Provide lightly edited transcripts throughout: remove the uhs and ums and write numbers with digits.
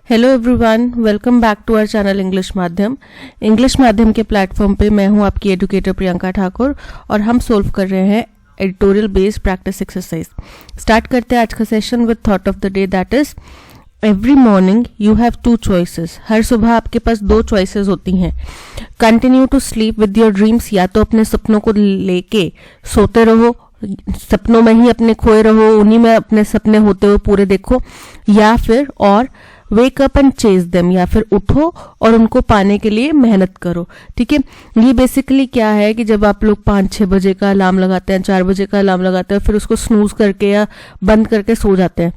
Hello everyone, welcome back to our channel English माध्यम के platform पे मैं हूं आपकी एडुकेटर प्रियंका ठाकुर और हम सोल्व कर रहे हैं editorial based practice exercise. Start करते हैं आज का session with thought of the day, that is every morning you have two choices. हर सुबह आपके पास दो चॉइसेस होती हैं। Continue to sleep with your dreams, या तो अपने सपनों को लेके सोते रहो, सपनों में ही अपने खोए रहो, उन्हीं में अपने सपने होते हुए पूरे देखो, या फिर और wake up and chase them, या फिर उठो और उनको पाने के लिए मेहनत करो। ठीक है, ये बेसिकली क्या है कि जब आप लोग 5-6 बजे का अलार्म लगाते हैं, 4 बजे का अलार्म लगाते हैं, फिर उसको स्नूज करके या बंद करके सो जाते हैं,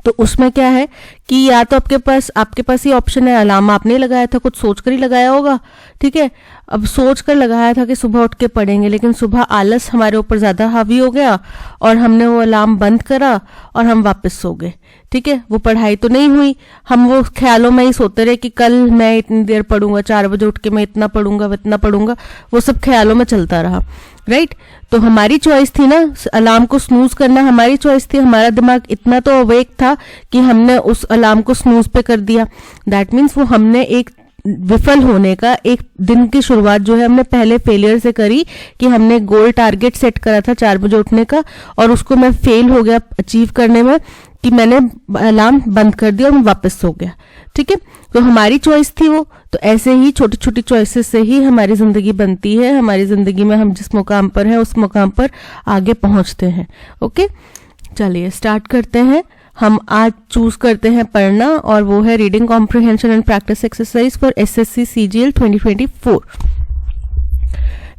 तो उसमें क्या है कि या तो आपके पास ये ऑप्शन है, अलार्म आपने लगाया था, कुछ सोच कर ही लगाया होगा। ठीक है, अब सोच कर लगाया था कि सुबह उठ के पढ़ेंगे, लेकिन सुबह आलस हमारे ऊपर ज्यादा हावी हो गया और हमने वो अलार्म बंद करा और हम वापस सो गए। ठीक है, वो पढ़ाई तो नहीं हुई, हम वो ख्यालों में ही सोते रहे कि कल मैं इतनी देर पढ़ूंगा, 4 बजे उठ के मैं इतना पढ़ूंगा, वो सब ख्यालों में चलता रहा। राइट, तो हमारी चॉइस थी ना अलार्म को स्नूज करना, हमारी चॉइस थी। हमारा दिमाग इतना तो अवेक था कि हमने उस अलार्म को स्नूज पे कर दिया। दैट मीन्स वो हमने एक विफल होने का, एक दिन की शुरुआत जो है हमने पहले फेलियर से करी कि हमने गोल टारगेट सेट करा था 4 बजे उठने का, और उसको मैं फेल हो गया अचीव करने में कि मैंने अलार्म बंद कर दिया और मैं वापस सो गया। ठीक है, तो हमारी चॉइस थी वो। तो ऐसे ही छोटी छोटी चॉइसेस से ही हमारी जिंदगी बनती है। हमारी जिंदगी में हम जिस मुकाम पर हैं उस मुकाम पर आगे पहुंचते हैं। ओके, चलिए स्टार्ट करते हैं। हम आज चूज करते हैं पढ़ना, और वो है reading comprehension and practice exercise for SSC CGL 2024।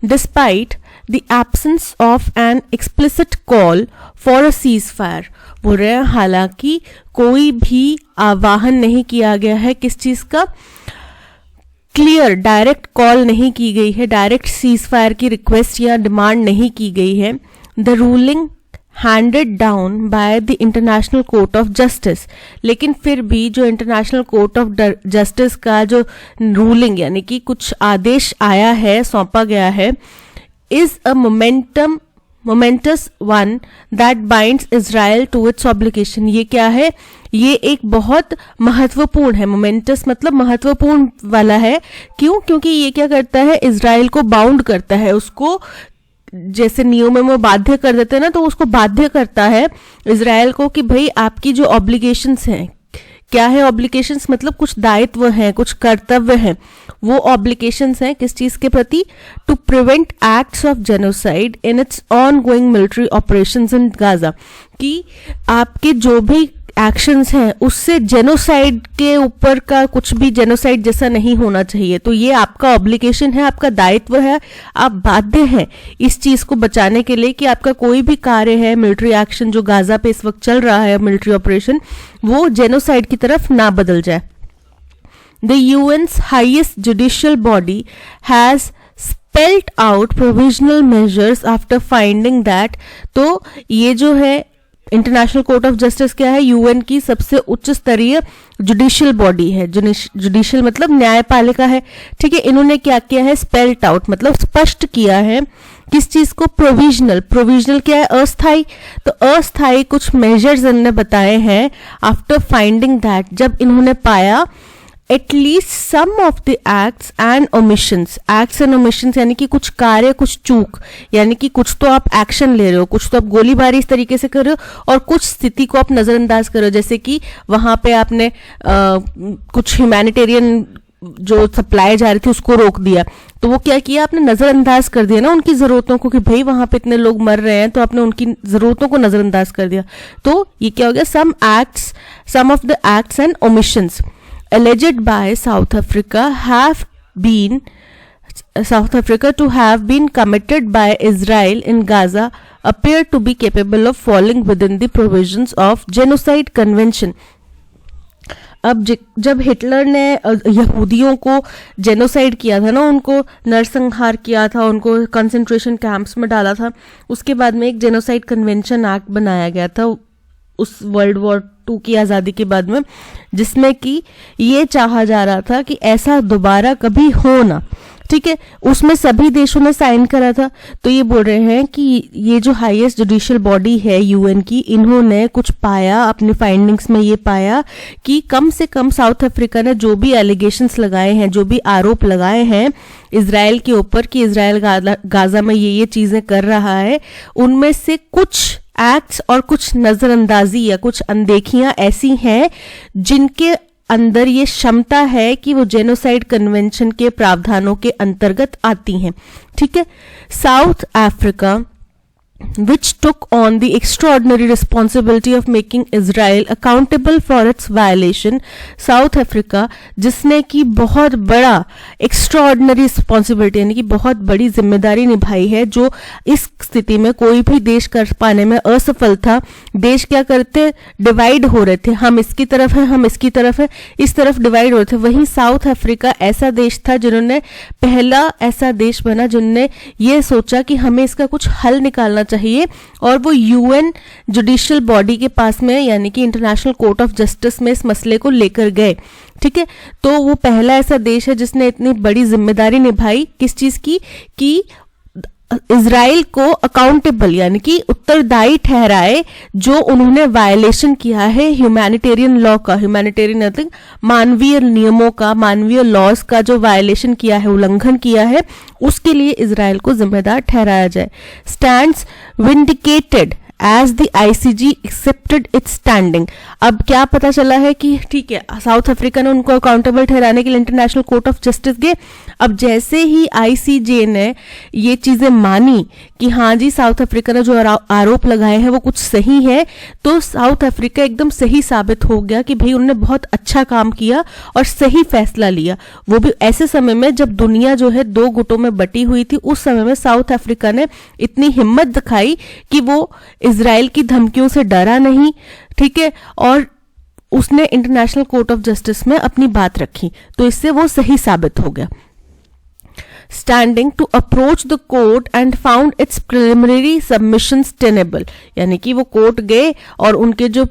Despite the absence of an explicit call for a cease fire, बोल रहे हैं हालांकि कोई भी आह्वान नहीं किया गया है, किस चीज का, क्लियर डायरेक्ट कॉल नहीं की गई है, डायरेक्ट सीज फायर की रिक्वेस्ट या डिमांड नहीं की गई है। The ruling handed down by the international court of justice, लेकिन फिर भी जो इंटरनेशनल कोर्ट ऑफ जस्टिस का जो रूलिंग यानी कि कुछ आदेश आया है, सौंपा गया है, is a momentous one that binds Israel to its obligation. ये क्या है, ये एक बहुत महत्वपूर्ण है। मोमेंटस मतलब महत्वपूर्ण वाला है। क्यों? क्योंकि ये क्या करता है, इजराइल को बाउंड करता है, उसको जैसे नियमों में बाध्य कर देते हैं ना, तो उसको बाध्य करता है इजराइल को कि भाई आपकी जो ऑब्लिगेशंस हैं, क्या है ऑब्लिगेशंस, मतलब कुछ दायित्व हैं, कुछ कर्तव्य हैं। वो ऑब्लिगेशंस हैं किस चीज के प्रति, to prevent acts of genocide in its ongoing military operations in Gaza, कि आपके जो भी एक्शंस हैं उससे जेनोसाइड के ऊपर का कुछ भी जेनोसाइड जैसा नहीं होना चाहिए। तो ये आपका ऑब्लिगेशन है, आपका दायित्व है, आप बाध्य हैं इस चीज को बचाने के लिए कि आपका कोई भी कार्य है, मिलिट्री एक्शन जो गाजा पे इस वक्त चल रहा है, मिलिट्री ऑपरेशन, वो जेनोसाइड की तरफ ना बदल जाए। The UN's highest judicial body has spelled out provisional measures after finding that, तो ये जो है इंटरनेशनल कोर्ट ऑफ जस्टिस क्या है, यूएन की सबसे उच्च स्तरीय जुडिशियल बॉडी है। जुडिशियल मतलब न्यायपालिका है। ठीक है, इन्होंने क्या किया है, स्पेल्ड आउट मतलब स्पष्ट किया है किस चीज को, प्रोविजनल क्या है, अस्थाई। तो अस्थाई कुछ मेजर्स इन्होंने बताए हैं आफ्टर फाइंडिंग दैट, जब इन्होंने पाया at least some of the acts and omissions यानी कि कुछ कार्य, कुछ चूक, यानी कि कुछ तो आप एक्शन ले रहे हो, कुछ तो आप गोलीबारी इस तरीके से कर रहे हो, और कुछ स्थिति को आप नजरअंदाज कर रहे हो। जैसे कि वहां पे आपने कुछ ह्यूमैनिटेरियन जो सप्लाई जा रही थी उसको रोक दिया, तो वो क्या किया, आपने नजरअंदाज कर दिया ना उनकी जरूरतों को, कि भाई वहां पे इतने लोग मर रहे हैं, तो आपने उनकी जरूरतों को नजरअंदाज कर दिया। तो ये क्या हो गया, some of the acts and omissions alleged by South Africa to have been committed by Israel in Gaza appear to be capable of falling within the provisions of Genocide Convention. अब जब हिटलर ने यहूदियों को genocide किया था ना, उनको नरसंहार किया था, उनको कंसंट्रेशन कैंप्स में डाला था, उसके बाद में एक जेनोसाइड कन्वेंशन एक्ट बनाया गया था उस वर्ल्ड वॉर 2 की आज़ादी के बाद में, जिसमें कि ये चाहा जा रहा था कि ऐसा दोबारा कभी हो ना। ठीक है, उसमें सभी देशों ने साइन करा था। तो ये बोल रहे हैं कि ये जो हाईएस्ट जुडिशियल बॉडी है यूएन की, इन्होंने कुछ पाया, अपनी फाइंडिंग्स में ये पाया कि कम से कम साउथ अफ्रीका ने जो भी एलिगेशंस लगाए हैं, जो भी आरोप लगाए हैं इजराइल के ऊपर कि इजराइल गाजा में ये चीजें कर रहा है, उनमें से कुछ एक्ट्स और कुछ नजरअंदाजी या कुछ अनदेखियां ऐसी हैं जिनके अंदर ये क्षमता है कि वो जेनोसाइड कन्वेंशन के प्रावधानों के अंतर्गत आती हैं। ठीक है, south Africa which took on the extraordinary responsibility of making Israel accountable for its violation, south Africa जिसने की बहुत बड़ा एक्स्ट्राऑर्डिनरी रिस्पॉन्सिबिलिटी यानी कि बहुत बड़ी जिम्मेदारी निभाई है, जो इस स्थिति में कोई भी देश कर पाने में असफल था। देश क्या करते, डिवाइड हो रहे थे, हम इसकी तरफ हैं, हम इसकी तरफ है, इस तरफ डिवाइड हो रहे थे। वहीं साउथ अफ्रीका ऐसा देश था जिन्होंने पहला ऐसा देश बना जिन्होंने ये सोचा कि हमें इसका कुछ हल निकालना चाहिए, और वो यूएन जुडिशियल बॉडी के पास में यानी कि इंटरनेशनल कोर्ट ऑफ जस्टिस में इस मसले को लेकर गए। ठीक है, तो वो पहला ऐसा देश है जिसने इतनी बड़ी जिम्मेदारी निभाई किस चीज की, कि इजराइल को अकाउंटेबल यानी कि उत्तरदायी ठहराए जो उन्होंने वायलेशन किया है ह्यूमैनिटेरियन लॉ का, ह्यूमैनिटेरियन मतलब मानवीय नियमों का, मानवीय लॉज का जो वायलेशन किया है, उल्लंघन किया है, उसके लिए इजराइल को जिम्मेदार ठहराया जाए। Stands vindicated as the ICJ accepted its standing. अब क्या पता चला है कि ठीक है, साउथ अफ्रीका ने उनको अकाउंटेबल ठहराने के लिए इंटरनेशनल कोर्ट ऑफ जस्टिस गए। अब जैसे ही आईसीजे ने ये चीजें मानी कि हाँ जी साउथ अफ्रीका ने जो आरोप लगाए हैं वो कुछ सही है, तो साउथ अफ्रीका एकदम सही साबित हो गया कि भाई उन्होंने बहुत अच्छा काम किया और सही फैसला लिया। वो भी ऐसे समय में जब दुनिया जो है दो गुटों में बटी हुई थी, उस समय में साउथ अफ्रीका ने इतनी हिम्मत दिखाई कि वो इजराइल की धमकियों से डरा नहीं। ठीक है, और उसने इंटरनेशनल कोर्ट ऑफ जस्टिस में अपनी बात रखी, तो इससे वो सही साबित हो गया। Standing to approach the court and found its preliminary submissions tenable, यानी कि वो कोर्ट गए और उनके जो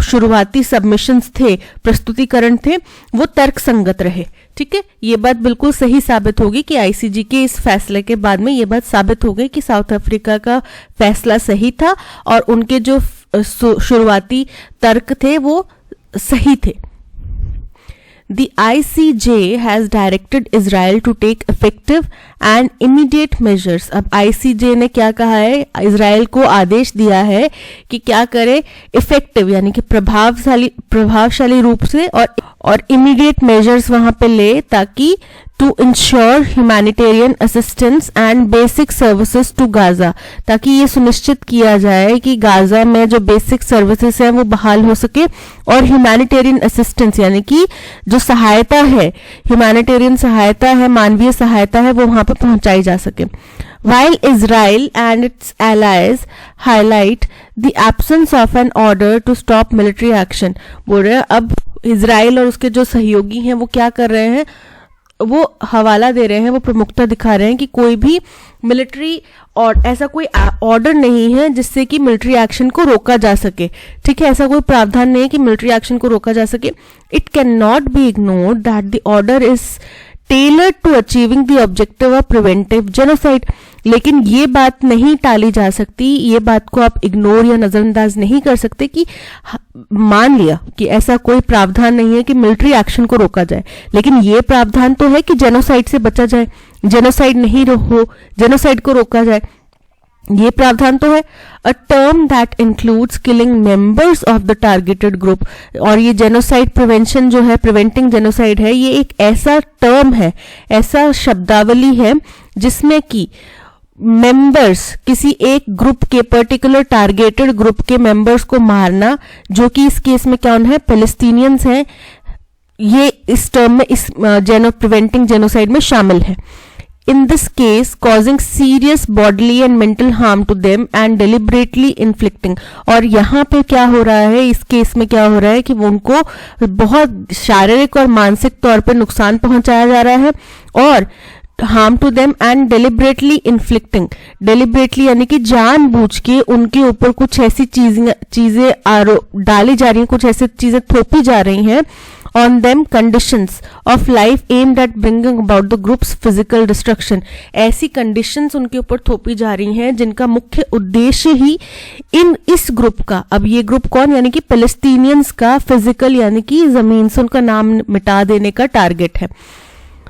शुरुआती सबमिशंस थे, प्रस्तुतिकरण थे, वो तर्क संगत रहे। ठीक है, ये बात बिल्कुल सही साबित होगी कि आईसीजी के इस फैसले के बाद में ये बात साबित हो गई कि साउथ अफ्रीका का फैसला सही था और उनके जो शुरुआती तर्क थे वो सही थे। The ICJ has directed Israel to take effective and immediate measures. अब ICJ ने क्या कहा है, इजराइल को आदेश दिया है कि क्या करे, इफेक्टिव यानी कि प्रभावशाली रूप से और इमीडिएट मेजर्स वहां पे ले, ताकि to ensure humanitarian assistance and basic services to Gaza, ताकि ये सुनिश्चित किया जाए कि गाजा में जो बेसिक सर्विसेज है वो बहाल हो सके, और ह्यूमैनिटेरियन असिस्टेंस यानी कि जो सहायता है, ह्यूमैनिटेरियन सहायता है, मानवीय सहायता है, वो वहां पर पहुंचाई जा सके। While Israel and its allies highlight the absence of an order to stop military action, बोल रहे हैं अब इजराइल और उसके जो सहयोगी हैं वो क्या कर रहे हैं, वो हवाला दे रहे हैं, वो प्रमुखता दिखा रहे हैं कि कोई भी मिलिट्री और ऐसा कोई ऑर्डर नहीं है जिससे कि मिलिट्री एक्शन को रोका जा सके। ठीक है, ऐसा कोई प्रावधान नहीं है कि मिलिट्री एक्शन को रोका जा सके। It can not be ignored that the order is tailored to achieving the objective of preventive genocide. लेकिन ये बात नहीं टाली जा सकती, ये बात को आप इग्नोर या नजरअंदाज नहीं कर सकते कि मान लिया कि ऐसा कोई प्रावधान नहीं है कि मिलिट्री एक्शन को रोका जाए, लेकिन ये प्रावधान तो है कि जेनोसाइड से बचा जाए, जेनोसाइड नहीं हो, जेनोसाइड को रोका जाए, ये प्रावधान तो है। A term that includes killing members of the targeted group, और ये जेनोसाइड प्रिवेंशन जो है, प्रिवेंटिंग जेनोसाइड है, ये एक ऐसा टर्म है, ऐसा शब्दावली है जिसमें कि मेंबर्स, किसी एक ग्रुप के, पर्टिकुलर टारगेटेड ग्रुप के मेंबर्स को मारना, जो कि इस केस में कौन है, पैलेस्टीनियंस हैं, ये इस टर्म में, इस प्रिवेंटिंग जेनोसाइड में शामिल है। In this case, causing serious bodily and mental harm to them and deliberately inflicting, और यहाँ पे क्या हो रहा है, इस केस में क्या हो रहा है कि वो उनको बहुत शारीरिक और मानसिक तौर पर नुकसान पहुंचाया जा रहा है, और harm to them and deliberately inflicting, deliberately यानी कि जानबूझ के उनके ऊपर कुछ ऐसी चीजें डाली जा रही हैं, कुछ ऐसी चीजें थोपी जा रही हैं, on them conditions of life aimed at bringing about the group's physical destruction. ऐसी conditions उनके ऊपर थोपी जा रही हैं जिनका मुख्य उद्देश्य ही इस ग्रुप का, अब ये ग्रुप कौन, यानी कि पैलेस्टीनियंस का फिजिकल यानी कि जमीन से उनका नाम मिटा देने का टारगेट है.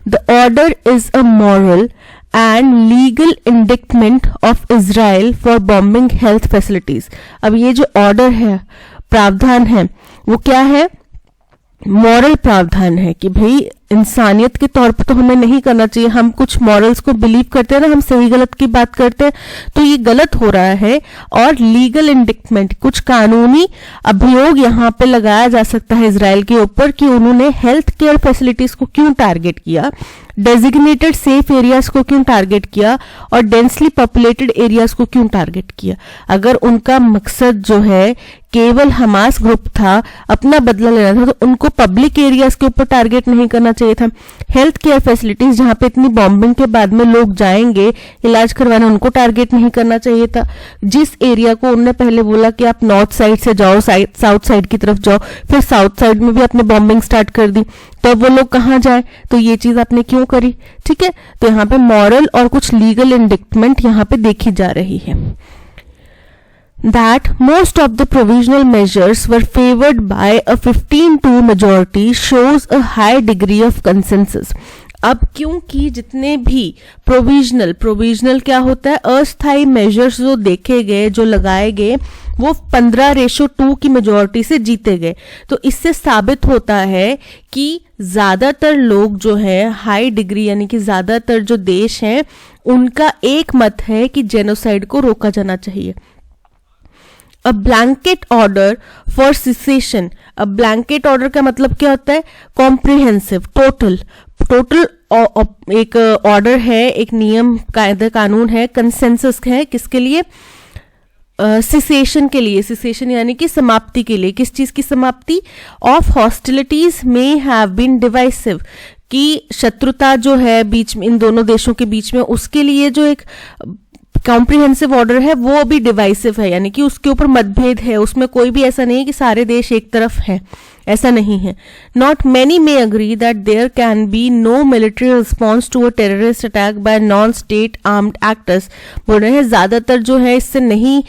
The order is a moral and legal indictment of Israel for bombing health facilities. अब ये जो ऑर्डर है, प्रावधान है, वो क्या है, मॉरल प्रावधान है कि भाई इंसानियत के तौर पर तो हमें नहीं करना चाहिए. हम कुछ मॉरल्स को बिलीव करते हैं ना, हम सही गलत की बात करते हैं, तो ये गलत हो रहा है. और लीगल इंडिक्टमेंट, कुछ कानूनी अभियोग यहाँ पे लगाया जा सकता है इजराइल के ऊपर कि उन्होंने हेल्थ केयर फैसिलिटीज को क्यों टारगेट किया, डेजिग्नेटेड सेफ एरियाज को क्यों टारगेट किया, और डेंसली पॉपुलेटेड एरियाज को क्यों टारगेट किया. अगर उनका मकसद जो है केवल हमास ग्रुप था, अपना बदला लेना था, तो उनको पब्लिक एरियाज के ऊपर टारगेट नहीं करना चाहिए था. हेल्थ केयर फैसिलिटीज जहां पे इतनी बॉम्बिंग के बाद में लोग जाएंगे इलाज करवाने, उनको टारगेट नहीं करना चाहिए था. जिस एरिया को उन्होंने पहले बोला कि आप नॉर्थ साइड से जाओ, साउथ साइड की तरफ जाओ, फिर साउथ साइड में भी आपने बॉम्बिंग स्टार्ट कर दी, तो वो लोग कहाँ जाए, तो ये चीज आपने क्यों करी. ठीक है, तो यहाँ पे मॉरल और कुछ लीगल इंडिक्टमेंट यहाँ पे देखी जा रही है. That most of the provisional measures were favored by a 15-2 majority shows a high degree of consensus. अब क्योंकि जितने भी प्रोविजनल क्या होता है, अस्थायी मेजर्स जो देखे गए, जो लगाए गए, वो 15:2 की मेजोरिटी से जीते गए. तो इससे साबित होता है कि ज्यादातर लोग जो है हाई डिग्री यानी कि ज्यादातर जो देश हैं उनका एक मत है कि जेनोसाइड को रोका जाना चाहिए. A blanket order for cessation. अब ब्लैंकेट ऑर्डर का मतलब क्या होता है, कॉम्प्रिहेंसिव, टोटल एक ऑर्डर है, एक नियम कायदा कानून है, कंसेंसस है, किसके लिए, सिसेशन के लिए. सिसेशन यानी कि समाप्ति के लिए. किस चीज की समाप्ति, ऑफ हॉस्टिलिटीज में हैव बीन डिवाइसिव, कि शत्रुता जो है बीच में इन दोनों देशों के बीच में, उसके लिए जो एक कॉम्प्रिहेंसिव ऑर्डर है वो भी डिवाइसिव है, यानी कि उसके ऊपर मतभेद है. उसमें कोई भी ऐसा नहीं है कि सारे देश एक तरफ हैं, ऐसा नहीं है. Not many may agree that there can be no military response to a terrorist attack by non state armed actors. बोल रहे हैं ज्यादातर जो है इससे नहीं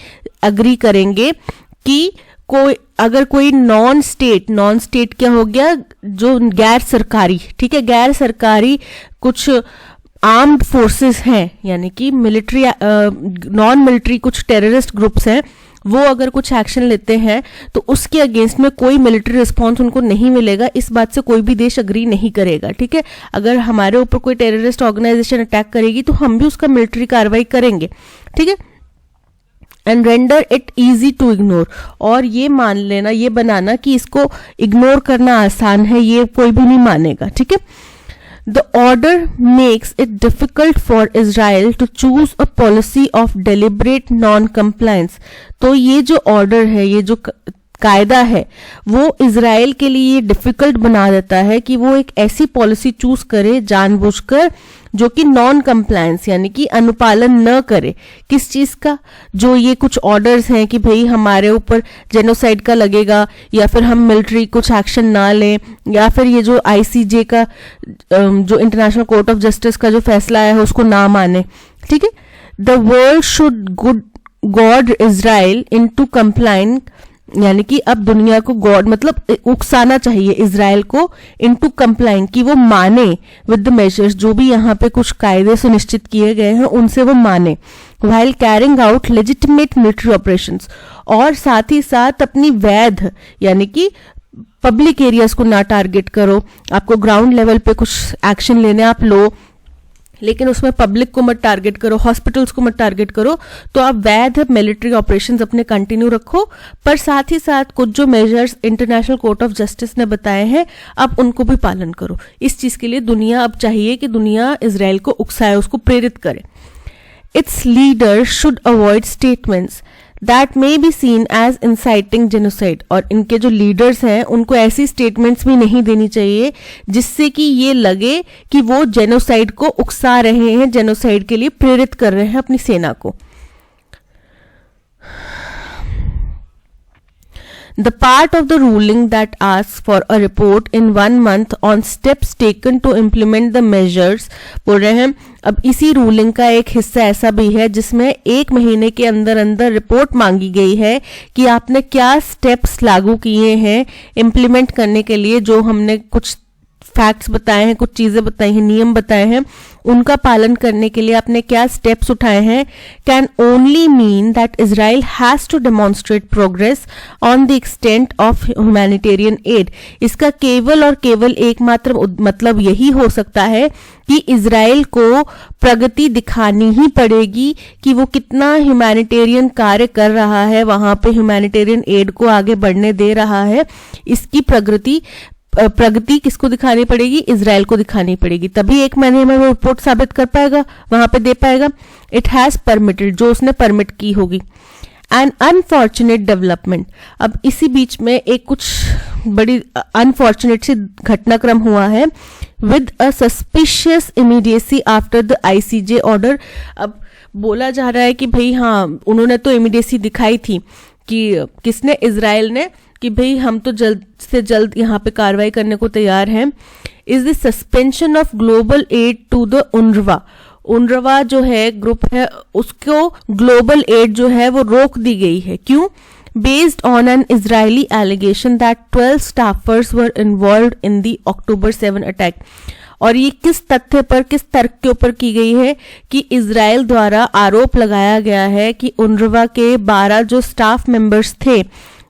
अग्री करेंगे कि अगर कोई नॉन स्टेट क्या हो गया, जो गैर सरकारी, ठीक है, गैर सरकारी कुछ आर्म्ड फोर्सेस हैं, यानी कि मिलिट्री नॉन मिलिट्री कुछ टेररिस्ट ग्रुप्स हैं, वो अगर कुछ एक्शन लेते हैं तो उसके अगेंस्ट में कोई मिलिट्री रिस्पॉन्स उनको नहीं मिलेगा. इस बात से कोई भी देश अग्री नहीं करेगा. ठीक है, अगर हमारे ऊपर कोई टेररिस्ट ऑर्गेनाइजेशन अटैक करेगी तो हम भी उसका मिलिट्री कार्रवाई करेंगे. ठीक है, and render it easy to ignore. और ये मान लेना, ये बनाना कि इसको इग्नोर करना आसान है, ये कोई भी नहीं मानेगा. ठीक है, The order makes it difficult for Israel to choose a policy of deliberate non-compliance. तो ये जो ऑर्डर है, ये जो कायदा है, वो इजराइल के लिए डिफिकल्ट बना देता है कि वो एक ऐसी पॉलिसी चूज करे जानबूझकर जो कि नॉन कंप्लायंस यानी कि अनुपालन न करे. किस चीज का, जो ये कुछ ऑर्डर्स हैं कि भाई हमारे ऊपर जेनोसाइड का लगेगा, या फिर हम मिलिट्री कुछ एक्शन ना लें, या फिर ये जो ICJ का जो इंटरनेशनल कोर्ट ऑफ जस्टिस का जो फैसला है उसको ना माने. ठीक है, the world should goad Israel into complying, यानी कि अब दुनिया को गॉड मतलब उकसाना चाहिए इजराइल को इनटू कंप्लाइन, कि वो माने विद द मेजर्स, जो भी यहाँ पे कुछ कायदे सुनिश्चित किए गए हैं उनसे वो माने, while carrying out legitimate military operations, और साथ ही साथ अपनी वैध यानी कि पब्लिक एरियाज को ना टारगेट करो. आपको ग्राउंड लेवल पे कुछ एक्शन लेने आप लो, लेकिन उसमें पब्लिक को मत टारगेट करो, हॉस्पिटल्स को मत टारगेट करो. तो आप वैध मिलिट्री ऑपरेशंस अपने कंटिन्यू रखो, पर साथ ही साथ कुछ जो measures international court of justice ने बताए हैं आप उनको भी पालन करो. इस चीज के लिए दुनिया अब चाहिए कि दुनिया इजराइल को उकसाए, उसको प्रेरित करे. Its leader should avoid statements that may be seen as inciting genocide. और इनके जो लीडर्स हैं उनको ऐसी स्टेटमेंट्स भी नहीं देनी चाहिए जिससे कि ये लगे कि वो जेनोसाइड को उकसा रहे हैं, जेनोसाइड के लिए प्रेरित कर रहे हैं अपनी सेना को. The part of the ruling that asks for a report in 1 month on steps taken to implement the measures, बोल रहे हैं अब इसी रूलिंग का एक हिस्सा ऐसा भी है जिसमें 1 महीने के अंदर अंदर रिपोर्ट मांगी गई है कि आपने क्या स्टेप्स लागू किए हैं इम्प्लीमेंट करने के लिए, जो हमने कुछ फैक्ट्स बताए हैं, कुछ चीजें बताई हैं, नियम बताए हैं, उनका पालन करने के लिए आपने क्या स्टेप्स उठाए हैं, can only mean that Israel has to demonstrate progress on the extent of humanitarian aid. इसका केवल और केवल एकमात्र मतलब यही हो सकता है कि इजराइल को प्रगति दिखानी ही पड़ेगी कि वो कितना ह्यूमैनिटेरियन कार्य कर रहा है, वहां पे ह्यूमैनिटेरियन एड को आगे बढ़ने दे रहा है। इसकी प्रगति किसको दिखानी पड़ेगी? इजराइल को दिखानी पड़ेगी, तभी 1 महीने में वो रिपोर्ट साबित कर पाएगा, वहां पे दे पाएगा। इट हैज परमिटेड, जो उसने परमिट की होगी। एन अनफॉर्चुनेट डेवलपमेंट, अब इसी बीच में एक कुछ बड़ी अनफॉर्चुनेट सी घटनाक्रम हुआ है with a suspicious immediacy after the ICJ order. अब बोला जा रहा है कि भाई हाँ, उन्होंने तो इमीडिएसी दिखाई थी कि किसने? इजराइल ने, कि भाई हम तो जल्द से जल्द यहाँ पे कार्रवाई करने को तैयार हैं। Is the suspension of global aid to the UNRWA जो है ग्रुप है, उसको ग्लोबल एड जो है वो रोक दी गई है। क्यों? Based on an Israeli allegation that 12 staffers were involved in the October 7 attack. और ये किस तथ्य पर, किस तर्क के ऊपर की गई है कि इजराइल द्वारा आरोप लगाया गया है कि UNRWA के 12 जो स्टाफ मेंबर्स थे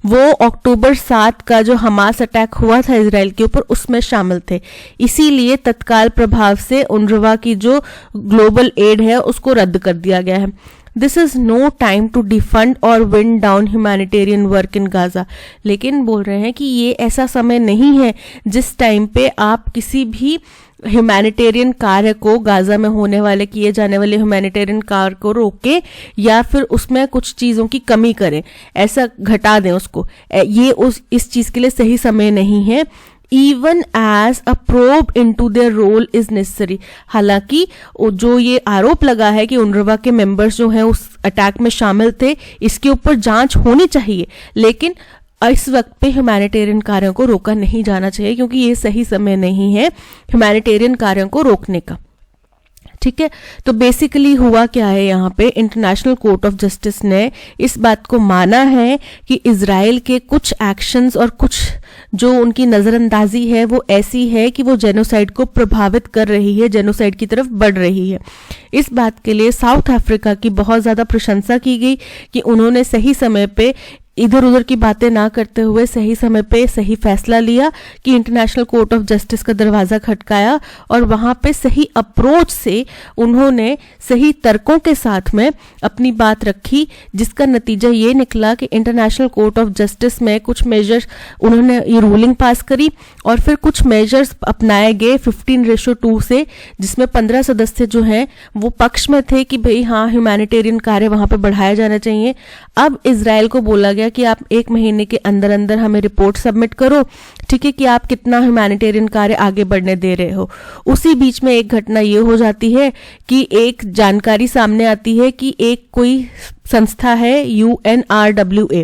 वो October 7 का जो हमास अटैक हुआ था इजराइल के ऊपर उसमें शामिल थे। इसीलिए तत्काल प्रभाव से UNRWA की जो ग्लोबल एड है उसको रद्द कर दिया गया है। This is no time to defund or wind down humanitarian work in Gaza. लेकिन बोल रहे हैं कि ये ऐसा समय नहीं है जिस टाइम पे आप किसी भी ह्यूमैनिटेरियन कार्य को, गाजा में होने वाले किए जाने वाले ह्यूमैनिटेरियन कार्य को रोके या फिर उसमें कुछ चीजों की कमी करें, ऐसा घटा दें उसको। ये इस चीज के लिए सही समय नहीं है। Even as a probe into their role is necessary. हालांकि जो ये आरोप लगा है कि UNRWA के मेंबर्स जो हैं उस अटैक में शामिल थे, इसके ऊपर जांच होनी चाहिए, लेकिन इस वक्त पे ह्यूमैनिटेरियन कार्यों को रोका नहीं जाना चाहिए क्योंकि ये सही समय नहीं है ह्यूमैनिटेरियन कार्यों को रोकने का। ठीक है, तो बेसिकली हुआ क्या है यहाँ पे, इंटरनेशनल कोर्ट ऑफ जस्टिस ने इस बात को माना है कि इजराइल के कुछ एक्शंस और कुछ जो उनकी नजरअंदाजी है वो ऐसी है कि वो जेनोसाइड को प्रभावित कर रही है, जेनोसाइड की तरफ बढ़ रही है। इस बात के लिए साउथ अफ्रीका की बहुत ज्यादा प्रशंसा की गई कि उन्होंने सही समय पे इधर उधर की बातें ना करते हुए सही समय पे सही फैसला लिया कि इंटरनेशनल कोर्ट ऑफ जस्टिस का दरवाजा खटकाया और वहां पे सही अप्रोच से उन्होंने सही तर्कों के साथ में अपनी बात रखी, जिसका नतीजा ये निकला कि इंटरनेशनल कोर्ट ऑफ जस्टिस में कुछ मेजर्स उन्होंने ये रूलिंग पास करी और फिर कुछ मेजर्स अपनाए गए 15:2 से, जिसमें 15 सदस्य जो हैं वो पक्ष में थे कि भाई हाँ ह्यूमैनिटेरियन कार्य वहां पे बढ़ाया जाना चाहिए। अब इजराइल को बोला गया कि आप 1 महीने के अंदर अंदर हमें रिपोर्ट सबमिट करो, ठीक है, कि आप कितना ह्यूमैनिटेरियन कार्य आगे बढ़ने दे रहे हो। उसी बीच में एक घटना ये हो जाती है कि एक जानकारी सामने आती है कि एक कोई संस्था है UNRWA,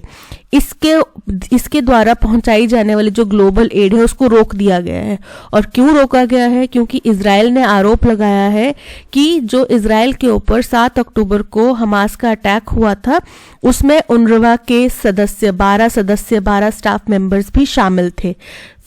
इसके द्वारा पहुंचाई जाने वाली जो ग्लोबल एड है उसको रोक दिया गया है। और क्यों रोका गया है? क्योंकि इजराइल ने आरोप लगाया है कि जो इजराइल के ऊपर 7 अक्टूबर को हमास का अटैक हुआ था उसमें UNRWA के सदस्य 12 स्टाफ मेंबर्स भी शामिल थे।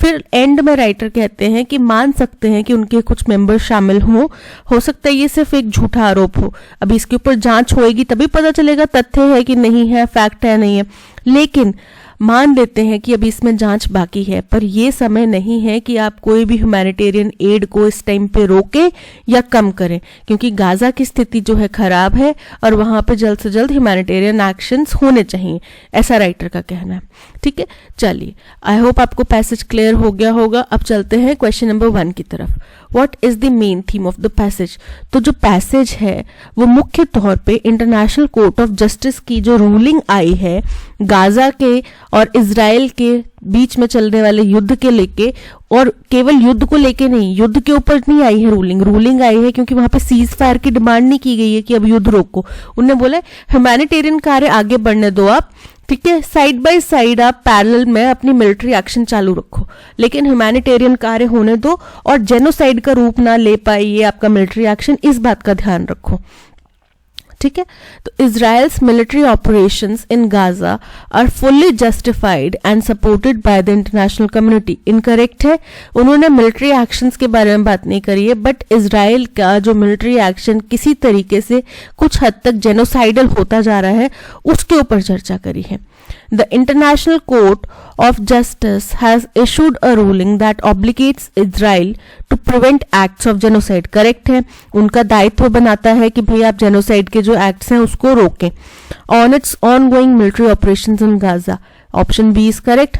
फिर एंड में राइटर कहते हैं कि मान सकते हैं कि उनके कुछ मेंबर्स शामिल हो सकता है ये सिर्फ एक झूठा आरोप हो, अभी इसके ऊपर जांच होएगी तभी पता चलेगा तथ्य है कि नहीं है, फैक्ट है नहीं है, लेकिन मान लेते हैं कि अभी इसमें जांच बाकी है। पर यह समय नहीं है कि आप कोई भी ह्यूमैनिटेरियन एड को इस टाइम पे रोकें या कम करें, क्योंकि गाजा की स्थिति जो है खराब है और वहां पे जल्द से जल्द ह्यूमैनिटेरियन एक्शंस होने चाहिए, ऐसा राइटर का कहना है। ठीक है, चलिए, आई होप आपको पैसेज क्लियर हो गया होगा। अब चलते हैं क्वेश्चन नंबर 1 की तरफ। What is the main theme of the passage? तो जो पैसेज है वो मुख्य तौर पे इंटरनेशनल कोर्ट ऑफ जस्टिस की जो रूलिंग आई है गाजा के और इजराइल के बीच में चलने वाले युद्ध के लेके, और केवल युद्ध को लेके नहीं, युद्ध के ऊपर नहीं आई है रूलिंग आई है क्योंकि वहां पे सीज फायर की डिमांड नहीं की गई है कि अब युद्ध रोको। उन्होंने बोला ह्यूमैनिटेरियन कार्य आगे बढ़ने दो आप, ठीक है, साइड बाय साइड आप पैरेलल में अपनी मिलिट्री एक्शन चालू रखो, लेकिन ह्यूमैनिटेरियन कार्य होने दो और जेनोसाइड का रूप ना ले पाए ये आपका मिलिट्री एक्शन, इस बात का ध्यान रखो। ठीक है, तो Israel's military operations in Gaza are fully justified and supported by the international community. Incorrect है, उन्होंने मिलिट्री एक्शंस के बारे में बात नहीं करी है, बट इजराइल का जो मिलिट्री एक्शन किसी तरीके से कुछ हद तक जेनोसाइडल होता जा रहा है उसके ऊपर चर्चा करी है। The International Court of Justice has issued a ruling that obligates Israel to prevent acts of genocide. Correct है, उनका दायित्व बनाता है कि भाई आप जेनोसाइड के जो एक्ट्स हैं उसको रोकें on its ongoing military operations in Gaza. Option B is correct.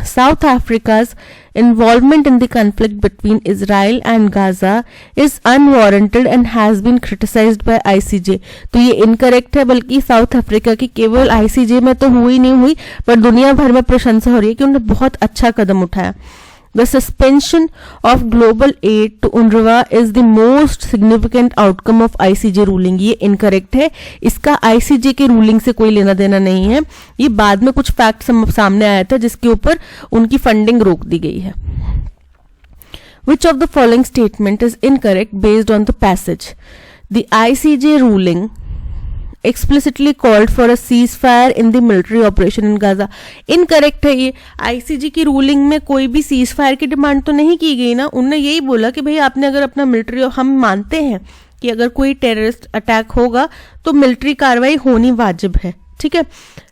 South Africa's involvement in the conflict between Israel and Gaza is unwarranted and has been criticized by ICJ. तो ये incorrect है, बल्कि south Africa की केवल ICJ में तो हुई नहीं हुई पर दुनिया भर में प्रशंसा हो रही है कि उन्होंने बहुत अच्छा कदम उठाया। The suspension of global aid to UNRWA is the most significant outcome of ICJ ruling. ये incorrect है, इसका ICJ के रूलिंग से कोई लेना देना नहीं है, ये बाद में कुछ फैक्ट सामने आया था जिसके ऊपर उनकी फंडिंग रोक दी गई है। Which of the following statement is incorrect based on the passage? The ICJ ruling explicitly called for a ceasefire in the military operation in Gaza. Incorrect है ये, आईसीजी की रूलिंग में कोई भी सीज फायर की डिमांड तो नहीं की गई ना, उन्होंने यही बोला कि भाई आपने अगर अपना मिलिट्री, हम मानते हैं कि अगर कोई टेररिस्ट अटैक होगा तो मिलिट्री कार्रवाई होनी वाजिब है, ठीक है,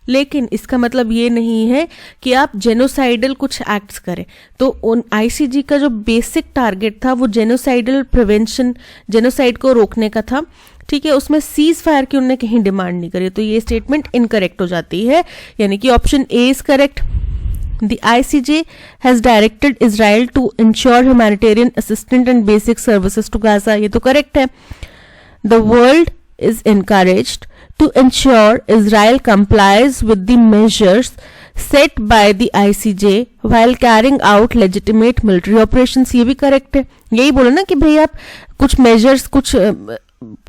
लेकिन इसका मतलब ये नहीं है कि आप जेनोसाइडल कुछ एक्ट्स करें। तो उन आईसीजी का जो बेसिक टारगेट था वो जेनोसाइडल प्रिवेंशन, जेनोसाइड को रोकने का था, ठीक है, उसमें सीज फायर की उन्होंने कहीं डिमांड नहीं करी, तो ये स्टेटमेंट इनकरेक्ट हो जाती है, यानी कि option A is correct. The ICJ has directed Israel to ensure humanitarian assistance and basic services to Gaza. ये तो करेक्ट है। The world is encouraged to ensure Israel complies with the measures set by the ICJ while carrying out legitimate military operations. ये भी correct है, यही बोलो ना कि भाई आप कुछ मेजर्स, कुछ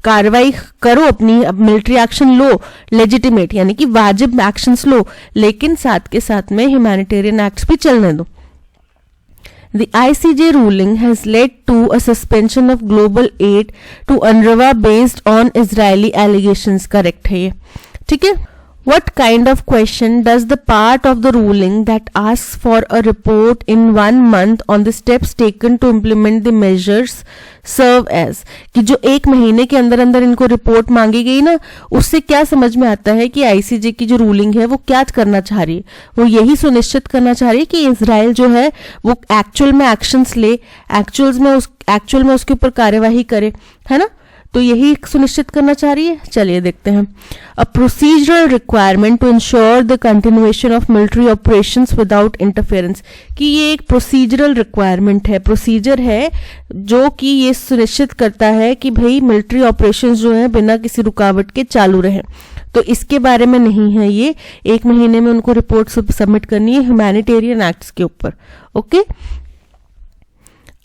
कार्रवाई करो, अपनी मिलिट्री एक्शन लो, लेजिटिमेट यानी कि वाजिब एक्शंस लो, लेकिन साथ के साथ में ह्यूमैनिटेरियन एक्ट्स भी चलने दो। The ICJ ruling has led to a suspension of global aid to UNRWA based on Israeli allegations. Correct है ये, ठीक है। What kind of question does the part of the ruling that asks for a report in 1 month on the steps taken to implement the measures serve as? कि जो 1 महीने के अंदर अंदर इनको रिपोर्ट मांगी गई ना, उससे क्या समझ में आता है कि आईसीजे की जो रूलिंग है वो क्या करना चाह रही है, वो यही सुनिश्चित करना चाह रही है कि इजराइल जो है वो एक्चुअल में एक्शंस ले, एक्चुअल में उसके ऊपर कार्यवाही करे, है ना, तो यही सुनिश्चित करना चाह रही है। चलिए देखते हैं। A procedural requirement to ensure the continuation of military operations without interference, कि ये एक प्रोसीजरल रिक्वायरमेंट है, प्रोसीजर है जो कि ये सुनिश्चित करता है कि भाई मिलिट्री ऑपरेशंस जो है बिना किसी रुकावट के चालू रहे, तो इसके बारे में नहीं है ये, 1 महीने में उनको रिपोर्ट सबमिट करनी है ह्यूमैनिटेरियन एक्ट्स के ऊपर। Okay,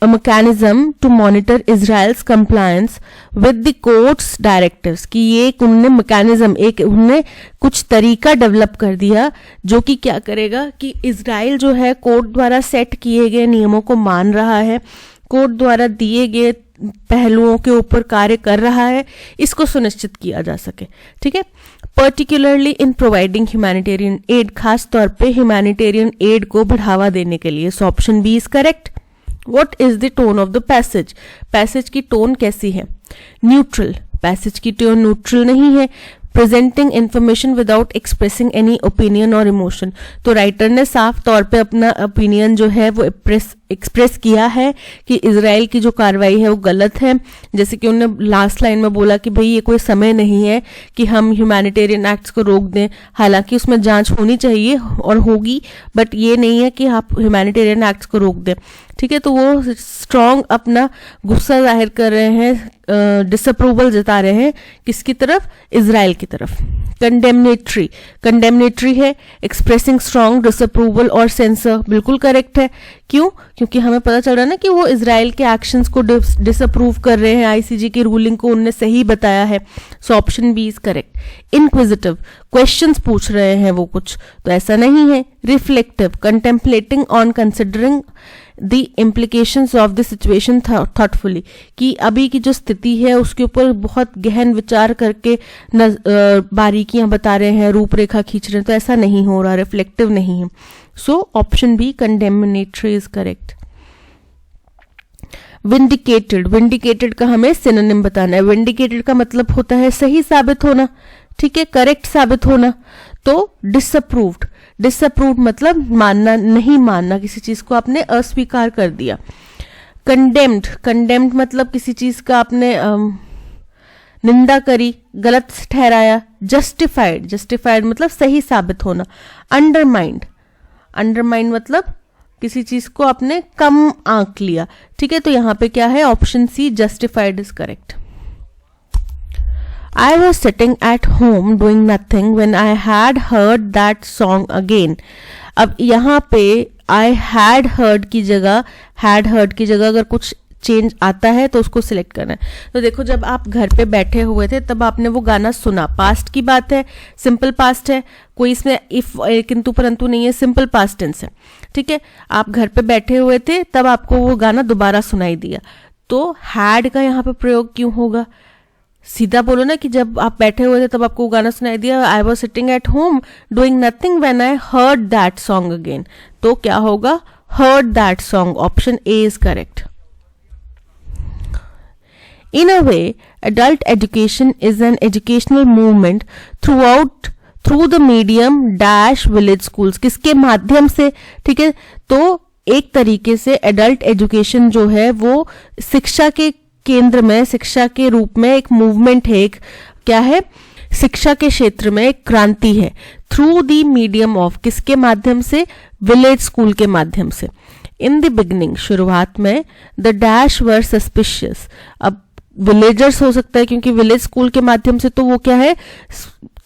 a mechanism to monitor Israel's compliance with the court's directives, कि ये एक उन्होंने मैकेनिज्म, एक उन्होंने कुछ तरीका डेवलप कर दिया जो कि क्या करेगा कि इजराइल जो है कोर्ट द्वारा सेट किए गए नियमों को मान रहा है, कोर्ट द्वारा दिए गए पहलुओं के ऊपर कार्य कर रहा है, इसको सुनिश्चित किया जा सके, ठीक है। Particularly in providing humanitarian add, खास तौर पे ह्यूमैनिटेरियन एड को बढ़ावा देने के लिए। So option B is correct. What is the tone of the passage? Passage की टोन कैसी है? न्यूट्रल, पैसेज की टोन न्यूट्रल नहीं है। Presenting information without expressing any opinion और इमोशन, तो राइटर ने साफ तौर पे अपना ओपिनियन जो है वो एक्सप्रेस किया है कि इजराइल की जो कार्रवाई है वो गलत है, जैसे कि उन्होंने लास्ट लाइन में बोला कि भाई ये कोई समय नहीं है कि हम ह्यूमैनिटेरियन एक्ट्स को रोक दें, हालांकि उसमें जांच होनी चाहिए और होगी, बट ये नहीं है कि आप ह्यूमैनिटेरियन एक्ट्स को रोक दें, ठीक है। तो वो स्ट्रॉन्ग अपना गुस्सा जाहिर कर रहे हैं, डिसअप्रूवल जता रहे हैं किसकी तरफ? इजराइल की तरफ। कंडेमनेटरी है, एक्सप्रेसिंग स्ट्रॉन्ग डिसअप्रूवल और सेंसर, बिल्कुल करेक्ट है। क्यों? क्योंकि हमें पता चल रहा है ना कि वो इजराइल के एक्शंस को डिसअप्रूव कर रहे हैं, आईसीजे की रूलिंग को उनने सही बताया है, so option B is correct. Inquisitive, questions पूछ रहे हैं वो कुछ, तो ऐसा नहीं है। Reflective, contemplating on considering the implications of the situation thoughtfully, कि अभी की जो स्थिति है उसके ऊपर बहुत गहन विचार करके बारीकियां बता रहे हैं, रूपरेखा खींच रहे हैं, तो ऐसा नहीं हो रहा, रिफ्लेक्टिव नहीं है। So option B condemnatory is correct. Vindicated, vindicated का हमें सिनोनिम बताना है। विंडिकेटेड का मतलब होता है सही साबित होना, ठीक है, करेक्ट साबित होना। तो डिसअप्रूव्ड, डिसअप्रूव्ड मतलब मानना, नहीं मानना, किसी चीज को आपने अस्वीकार कर दिया। कंडेम्ड, कंडेम्ड मतलब किसी चीज का आपने निंदा करी, गलत ठहराया। जस्टिफाइड, जस्टिफाइड मतलब सही साबित होना। अंडरमाइंड, अंडरमाइंड मतलब किसी चीज को आपने कम आंक लिया, ठीक है, तो यहां पे क्या है, option C justified is correct. I was sitting at home doing nothing when I had heard that song again. अब यहाँ पे I had heard की जगह, had heard की जगह अगर कुछ चेंज आता है तो उसको सिलेक्ट करना है। तो देखो, जब आप घर पे बैठे हुए थे तब आपने वो गाना सुना, पास्ट की बात है, सिंपल पास्ट है, कोई इसमें इफ किंतु परंतु नहीं है, सिंपल पास्ट टेंस है, ठीक है। आप घर पे बैठे हुए थे तब आपको वो गाना दोबारा सुनाई दिया, तो हैड का यहाँ पे प्रयोग क्यों होगा? सीधा बोलो ना कि जब आप बैठे हुए थे तब आपको वो गाना सुनाई दिया, I was sitting at home doing nothing when I heard that song again, तो क्या होगा, heard that song. Option A is correct. In a way, adult education is an educational movement through the medium dash village schools. किसके माध्यम से, ठीक है, तो एक तरीके से एडल्ट एजुकेशन जो है वो शिक्षा के केंद्र में, शिक्षा के रूप में एक मूवमेंट है, एक क्या है, शिक्षा के क्षेत्र में एक क्रांति है। थ्रू द मीडियम ऑफ, किसके माध्यम से, विलेज स्कूल के माध्यम से। इन द बिगनिंग, शुरुआत में, द डैश वर सस्पिशियस, अब विलेजर्स हो सकता है क्योंकि विलेज स्कूल के माध्यम से, तो वो क्या है,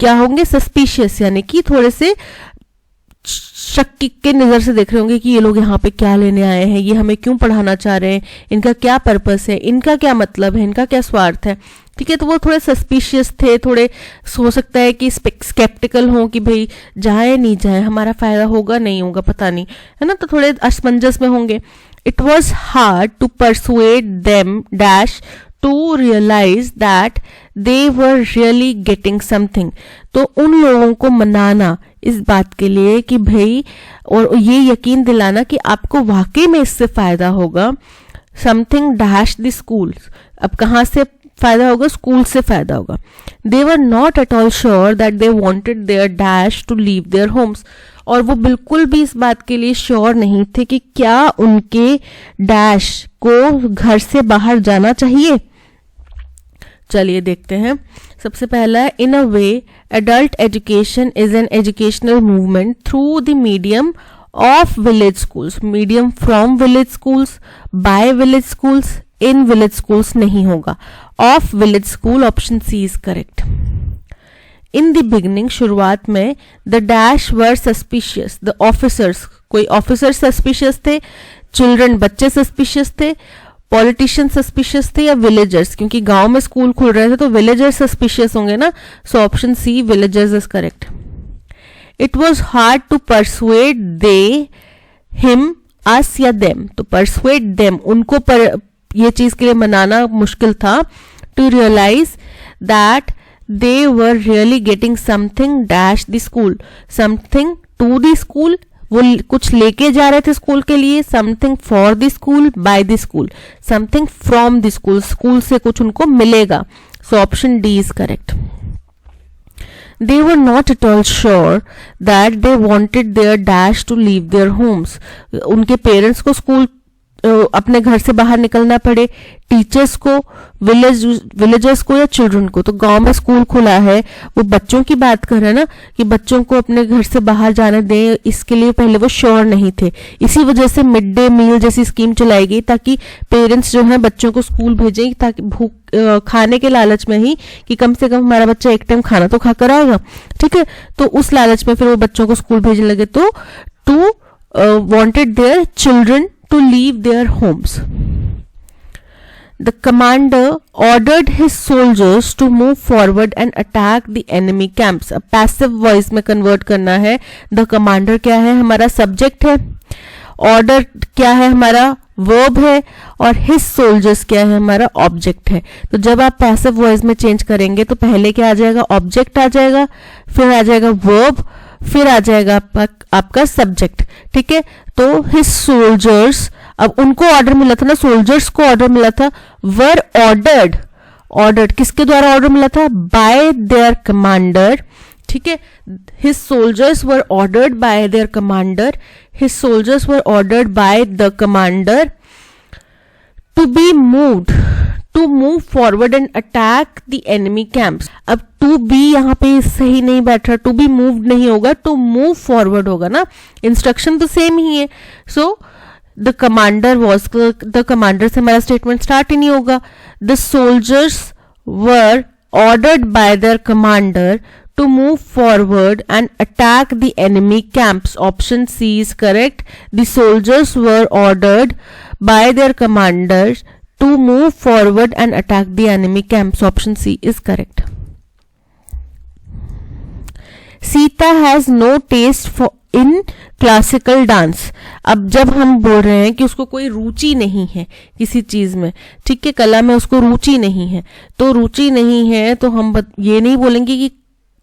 क्या होंगे, सस्पिशियस, यानी कि थोड़े से शक के नजर से देख रहे होंगे कि ये लोग यहाँ पे क्या लेने आए हैं, ये हमें क्यों पढ़ाना चाह रहे हैं, इनका क्या पर्पस है, इनका क्या मतलब है, इनका क्या स्वार्थ है, ठीक है। तो वो थोड़े सस्पिशियस थे, थोड़े हो सकता है कि स्केप्टिकल हो कि भाई जाए नहीं जाए, हमारा फायदा होगा नहीं होगा पता नहीं, है ना, तो थोड़े असमंजस में होंगे। It was hard to persuade them dash to realize that they were really getting something, तो उन लोगों को मनाना इस बात के लिए कि भाई, और ये यकीन दिलाना कि आपको वाकई में इससे फायदा होगा। something dash the schools, अब कहाँ से फायदा होगा, स्कूल से फायदा होगा। they were not at all sure that they wanted their dash to leave their homes, और वो बिल्कुल भी इस बात के लिए श्योर नहीं थे कि क्या उनके डैश को घर से बाहर जाना चाहिए। चलिए देखते हैं। सबसे पहला है, in a way adult education is an educational movement through the medium of village schools, medium from village schools, by village schools, in village schools नहीं होगा, of village school, option C is correct. In the beginning, शुरुआत में, the dash were suspicious, the officers, कोई officer suspicious थे, children बच्चे suspicious थे, politician suspicious थे, या विलेजर्स, क्योंकि गांव में स्कूल खुल रहे थे तो विलेजर्स सस्पिशियस होंगे ना, so option C villagers is correct. It was hard to persuade they, him, us या देम, तो परसुएड देम, उनको ये चीज के लिए मनाना मुश्किल था। To realize that they were really getting something dash the school, something to the school, वो कुछ लेके जा रहे थे स्कूल के लिए, something for the school, by the school, something from the school, school से कुछ उनको मिलेगा, so option D is correct. They were not at all sure that they wanted their dash to leave their homes. उनके parents को school अपने घर से बाहर निकलना पड़े, टीचर्स को, विलेजर्स को या चिल्ड्रन को, तो गांव में स्कूल खुला है, वो बच्चों की बात कर रहे हैं ना कि बच्चों को अपने घर से बाहर जाने दें, इसके लिए पहले वो श्योर नहीं थे। इसी वजह से मिड डे मील जैसी स्कीम चलाई गई ताकि पेरेंट्स जो है बच्चों को स्कूल भेजें, ताकि भूख खाने के लालच में ही कि कम से कम हमारा बच्चा एक टाइम खाना तो खाकर आएगा, ठीक है, तो उस लालच में फिर वो बच्चों को स्कूल भेजने लगे। तो to wanted their children to leave their homes. The commander ordered his soldiers to move forward and attack the enemy camps. अब passive voice में convert करना है. The commander क्या है? हमारा subject है. Order क्या है? हमारा verb है. और his soldiers क्या है? हमारा object है. तो जब आप passive voice में change करेंगे तो पहले क्या आ जाएगा? Object आ जाएगा, फिर आ जाएगा verb, फिर आ जाएगा आपका सब्जेक्ट. ठीक है, तो his soldiers, अब उनको ऑर्डर मिला था ना, सोल्जर्स को ऑर्डर मिला था, वर ऑर्डर्ड किसके द्वारा ऑर्डर मिला था? Bye there commander. ठीक है, his soldiers were ordered by their commander. His soldiers were ordered by the commander to be moved, to move forward and attack the enemy camps. अब to be यहाँ पे सही नहीं बैठ रहा, to be moved नहीं होगा, to move forward होगा ना. इंस्ट्रक्शन तो सेम ही है. So the commander was, the commander से हमारा स्टेटमेंट स्टार्ट ही नहीं होगा. The soldiers were ordered by their commander to move forward and attack the enemy camps. Option C is correct. The soldiers were ordered by their commanders to move forward and attack the enemy camps. Option C is correct. Sita has no taste for in classical dance. अब जब हम बोल रहे हैं कि उसको कोई रुचि नहीं है किसी चीज में, ठीक है, कला में उसको रुचि नहीं है, तो रुचि नहीं है तो हम ये नहीं बोलेंगे कि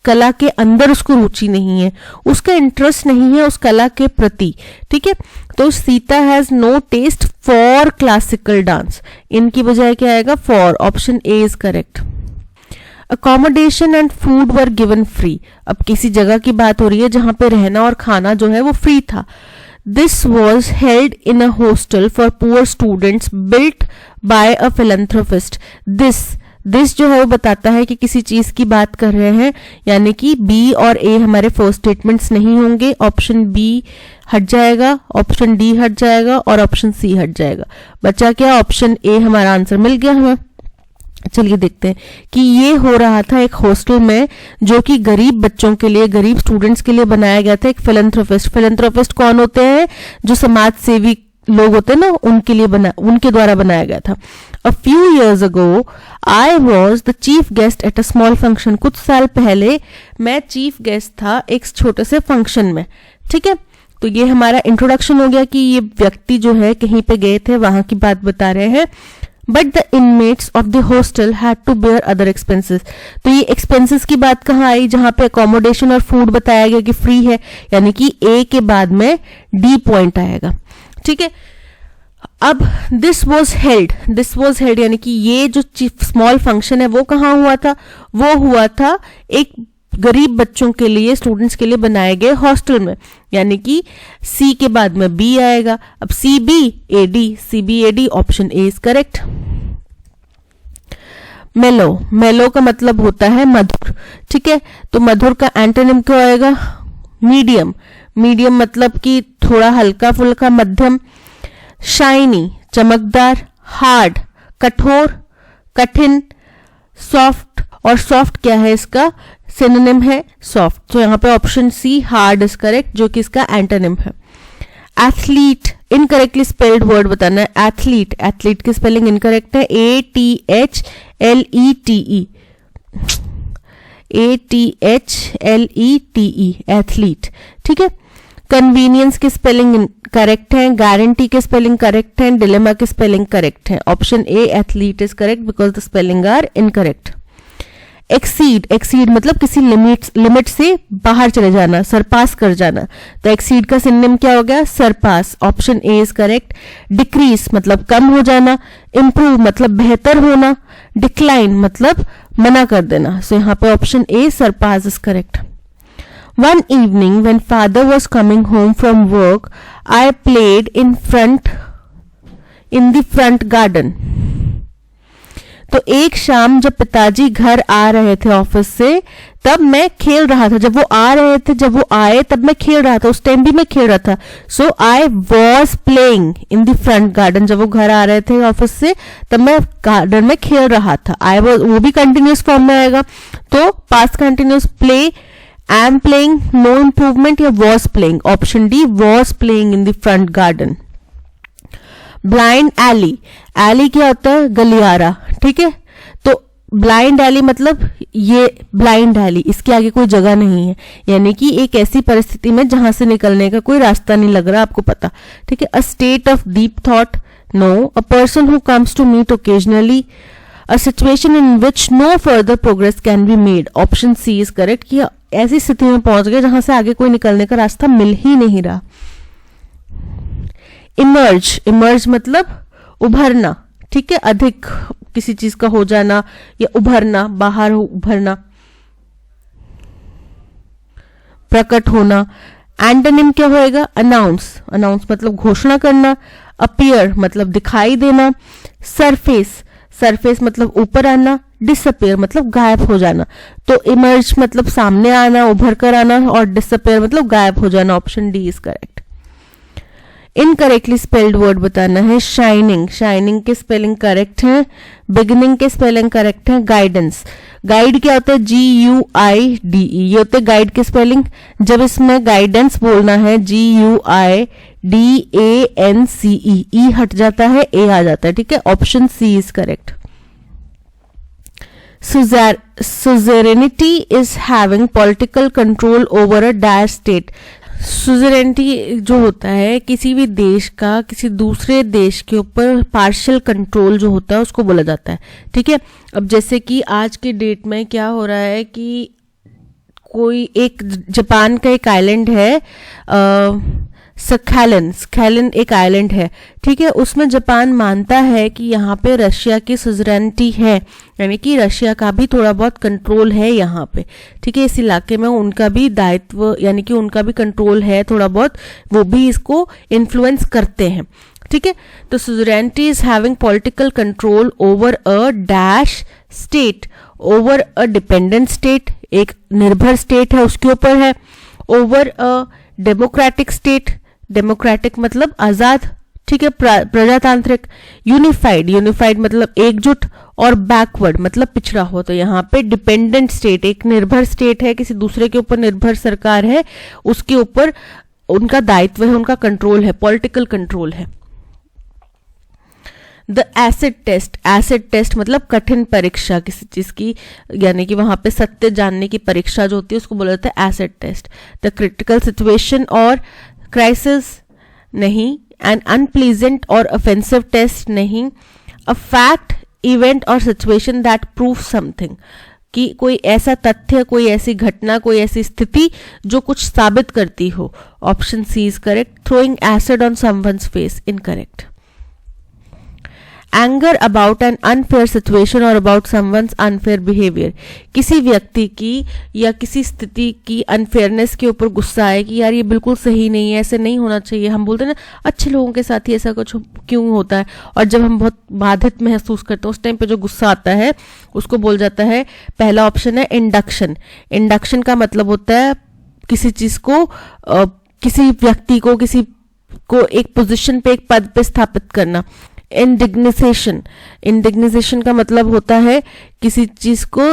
कला के अंदर उसको रुचि नहीं है, उसका इंटरेस्ट नहीं है उस कला के प्रति. ठीक है, तो Sita has no taste for classical dance. इनकी बजाय क्या आएगा? For. Option A is correct. Accommodation and food were given free. अब किसी जगह की बात हो रही है जहां पे रहना और खाना जो है वो फ्री था. This was held in a hostel for poor students built by a philanthropist. This जो है वो बताता है कि किसी चीज की बात कर रहे हैं, यानी कि बी और ए हमारे फर्स्ट स्टेटमेंट्स नहीं होंगे. ऑप्शन बी हट जाएगा, ऑप्शन डी हट जाएगा और ऑप्शन सी हट जाएगा. बचा क्या? ऑप्शन ए हमारा आंसर मिल गया हमें. चलिए देखते हैं कि ये हो रहा था एक हॉस्टल में जो कि गरीब बच्चों के लिए, गरीब स्टूडेंट्स के लिए बनाया गया था. एक फिलैंथ्रोपिस्ट कौन होते हैं? जो समाज सेवी लोग होते हैं ना, उनके द्वारा बनाया गया था. A few years ago, I was the chief guest at a small function. कुछ साल पहले मैं चीफ गेस्ट था एक छोटे से फंक्शन में. ठीक है, तो ये हमारा इंट्रोडक्शन हो गया कि ये व्यक्ति जो है कहीं पे गए थे, वहां की बात बता रहे हैं. But the inmates of the hostel had to bear other expenses. तो ये expenses की बात कहाँ आई? जहां पे accommodation और food बताया गया कि free है, यानी कि A के बाद में D पॉइंट आएगा. ठीक है, अब this was held यानी कि ये जो स्मॉल फंक्शन है वो कहाँ हुआ था? वो हुआ था एक गरीब बच्चों के लिए, स्टूडेंट्स के लिए बनाए गए हॉस्टल में, यानी कि सी के बाद में बी आएगा. अब CBAD, option A is correct. मेलो का मतलब होता है मधुर. ठीक है, तो मधुर का एंटोनिम क्या आएगा? मीडियम मतलब कि थोड़ा हल्का फुल्का, मध्यम. शाइनी चमकदार, हार्ड कठोर, कठिन, सॉफ्ट, और सॉफ्ट क्या है? इसका सिनोनिम है सॉफ्ट. तो यहाँ पे option C hard is correct, जो कि इसका एंटोनिम है. एथलीट, इनकरेक्टली स्पेल्ड वर्ड बताना है. एथलीट की स्पेलिंग इनकरेक्ट है. ATHLETE athlete. ठीक है, कन्वीनियंस की स्पेलिंग करेक्ट है, गारंटी की स्पेलिंग करेक्ट है, डिलेमा की स्पेलिंग करेक्ट है. Option a athlete is correct because the spelling are incorrect. Exceed मतलब किसी लिमिट से बाहर चले जाना, सरपास कर जाना. तो एक्सीड का सिनोनिम क्या हो गया? Surpass. Option A is correct. Decrease मतलब कम हो जाना. इंप्रूव मतलब बेहतर होना. डिक्लाइन मतलब मना कर देना. सो यहाँ पे option A surpass is correct. One evening when father was coming home from work, I played in the front garden. तो एक शाम जब पिताजी घर आ रहे थे ऑफिस से, तब मैं खेल रहा था. जब वो आए तब मैं खेल रहा था, उस टाइम भी मैं खेल रहा था. So I was playing in the front garden. जब वो घर आ रहे थे ऑफिस से तब मैं गार्डन में खेल रहा था. आई वॉज, वो भी कंटिन्यूस फॉर्म में आएगा. तो past continuous, play, am playing, no improvement, या was playing. Option D was playing in the front garden. Blind alley, alley क्या होता है? गलियारा, ठीक है। तो ब्लाइंड एली मतलब ये ब्लाइंड एली, इसके आगे कोई जगह नहीं है, यानी कि एक ऐसी परिस्थिति में जहां से निकलने का कोई रास्ता नहीं लग रहा आपको पता, ठीक है। A state of deep thought, no. A person who comes to meet occasionally, a situation in which no further progress can be made, option C is correct, कि ऐसी स्थिति में पहुंच गए जहां से आगे कोई निकलने का रास्ता मिल ही नहीं रहा। इमर्ज, इमर्ज मतलब उभरना, ठीक है, अधिक किसी चीज का हो जाना या उभरना, बाहर उभरना, प्रकट होना। एंटोनिम क्या होएगा? अनाउंस, अनाउंस मतलब घोषणा करना। अपीयर मतलब दिखाई देना। सरफेस, सरफेस मतलब ऊपर आना। डिसअपियर मतलब गायब हो जाना। तो इमर्ज मतलब सामने आना, उभर कर आना, और डिसअपियर मतलब गायब हो जाना। Option D is correct. Incorrectly spelled word बताना है। शाइनिंग, शाइनिंग के स्पेलिंग करेक्ट है। बिगिनिंग के स्पेलिंग करेक्ट है। गाइडेंस, गाइड क्या होता है? GUIDE, ये होते हैं गाइड के स्पेलिंग। जब इसमें गाइडेंस बोलना है GUIDANCE, ई हट जाता है, ए आ जाता है, ठीक है। Option C is correct. Suzerainty is having political control over a dash state. Suzerainty जो होता है किसी भी देश का किसी दूसरे देश के ऊपर पार्शियल कंट्रोल जो होता है उसको बोला जाता है, ठीक है। अब जैसे कि आज के डेट में क्या हो रहा है कि कोई एक जापान का एक आइलैंड है, सखैलन, सखैलन एक आइलैंड है, ठीक है। उसमें जापान मानता है कि यहाँ पे रशिया की सुजरेनिटी है, यानी कि रशिया का भी थोड़ा बहुत कंट्रोल है यहाँ पे, ठीक है। इस इलाके में उनका भी दायित्व यानी कि उनका भी कंट्रोल है थोड़ा बहुत, वो भी इसको इन्फ्लुएंस करते हैं, ठीक है। तो suzerainty is having political control over a dash state, over a dependent state, एक निर्भर स्टेट है उसके ऊपर है। Over a democratic state, democratic मतलब आजाद, ठीक है, प्रजातांत्रिक। यूनिफाइड, यूनिफाइड मतलब एकजुट, और बैकवर्ड मतलब पिछड़ा हो। तो यहाँ पे डिपेंडेंट स्टेट, एक निर्भर स्टेट है, किसी दूसरे के ऊपर निर्भर सरकार है, उसके ऊपर उनका दायित्व है, उनका कंट्रोल है, पॉलिटिकल कंट्रोल है। The acid test, acid test मतलब कठिन परीक्षा किसी चीज की, यानी कि वहां पे सत्य जानने की परीक्षा जो होती है उसको बोला जाता है acid test. The critical situation और क्राइसिस नहीं। एन अनप्लीजेंट और ऑफेंसिव टेस्ट नहीं। अ फैक्ट, इवेंट और सिचुएशन दैट प्रूव समथिंग, कि कोई ऐसा तथ्य, कोई ऐसी घटना, कोई ऐसी स्थिति जो कुछ साबित करती हो। Option C is correct. Throwing acid on someone's face, incorrect. Anger about an unfair situation और अबाउट समवन्स अनफेयर बिहेवियर, किसी व्यक्ति की या किसी स्थिति की अनफेयरनेस के ऊपर गुस्सा है कि यार ये बिल्कुल सही नहीं है, ऐसे नहीं होना चाहिए। हम बोलते हैं ना अच्छे लोगों के साथ ही ऐसा कुछ क्यों होता है, और जब हम बहुत बाधित महसूस करते हैं उस टाइम पे जो गुस्सा आता है उसको बोल जाता है, पहला ऑप्शन है इंडक्शन। इंडक्शन का मतलब होता है किसी चीज को किसी व्यक्ति को किसी को एक पोजीशन पे, एक पद पे स्थापित करना। इंडिग्निजेशन, इंडिग्निजेशन का मतलब होता है किसी चीज को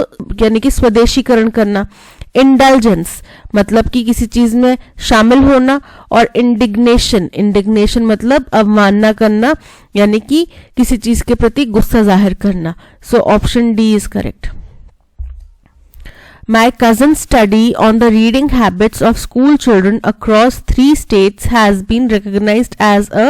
यानी कि स्वदेशीकरण करना। इंडल्जेंस मतलब कि किसी चीज में शामिल होना, और इंडिग्नेशन, इंडिग्नेशन मतलब अवमानना करना, यानी कि किसी चीज के प्रति गुस्सा जाहिर करना। सो option D is correct. My cousin's study on the reading habits of school children across 3 states has been recognized as a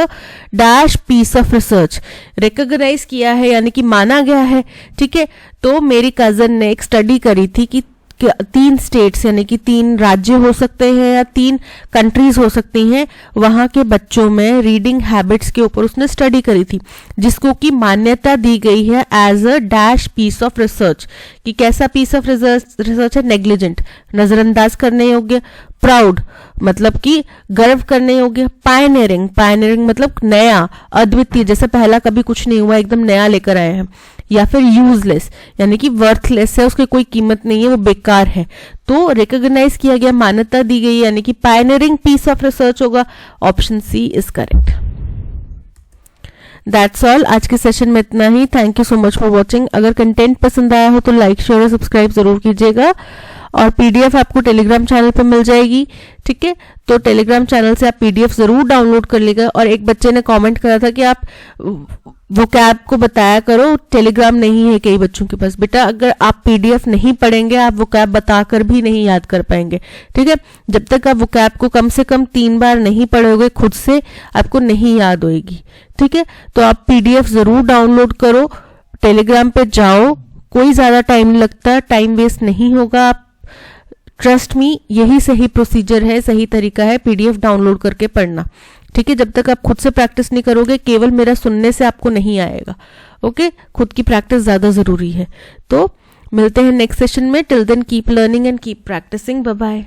dash piece of research. Recognize किया है यानी कि माना गया है, ठीक है। तो मेरी कजन ने एक स्टडी करी थी कि 3 स्टेट्स यानी कि 3 राज्य हो सकते हैं या 3 कंट्रीज हो सकती हैं, वहां के बच्चों में रीडिंग हैबिट्स के ऊपर उसने स्टडी करी थी, जिसको कि मान्यता दी गई है as a dash piece of research. कि कैसा पीस ऑफ रिसर्च है? नेग्लिजेंट, नजरअंदाज करने योग्य। प्राउड मतलब कि गर्व करने योग्य। पायनियरिंग, पायनियरिंग मतलब नया, अद्वितीय, जैसे पहला कभी कुछ नहीं हुआ, एकदम नया लेकर आए हैं। या फिर यूजलेस यानी कि वर्थलेस है, उसकी कोई कीमत नहीं है, वो बेकार है। तो रिकॉग्नाइज किया गया, मान्यता दी गई, यानी कि पायनियरिंग पीस ऑफ रिसर्च होगा। Option C is correct. That's all, आज के सेशन में इतना ही। Thank you so much for watching. अगर कंटेंट पसंद आया हो तो लाइक, शेयर और सब्सक्राइब जरूर कीजिएगा, और पीडीएफ आपको टेलीग्राम चैनल पे मिल जाएगी, ठीक है। तो टेलीग्राम चैनल से आप पीडीएफ जरूर डाउनलोड कर लेगा। और एक बच्चे ने कमेंट करा था कि आप वोकैब को बताया करो, टेलीग्राम नहीं है कई बच्चों के पास। बेटा अगर आप पीडीएफ नहीं पढ़ेंगे आप वोकैब बताकर भी नहीं याद कर पाएंगे, ठीक है। जब तक आप वोकैब को कम से कम 3 बार नहीं पढ़ोगे खुद से, आपको नहीं याद होएगी, ठीक है। तो आप पीडीएफ जरूर डाउनलोड करो, टेलीग्राम पे जाओ, कोई ज्यादा टाइम नहीं लगता, टाइम वेस्ट नहीं होगा। आप ट्रस्ट मी, यही सही प्रोसीजर है, सही तरीका है पीडीएफ डाउनलोड करके पढ़ना, ठीक है। जब तक आप खुद से प्रैक्टिस नहीं करोगे, केवल मेरा सुनने से आपको नहीं आएगा, ओके। खुद की प्रैक्टिस ज्यादा जरूरी है। तो मिलते हैं नेक्स्ट सेशन में। Till then keep learning and keep practising. Bye bye.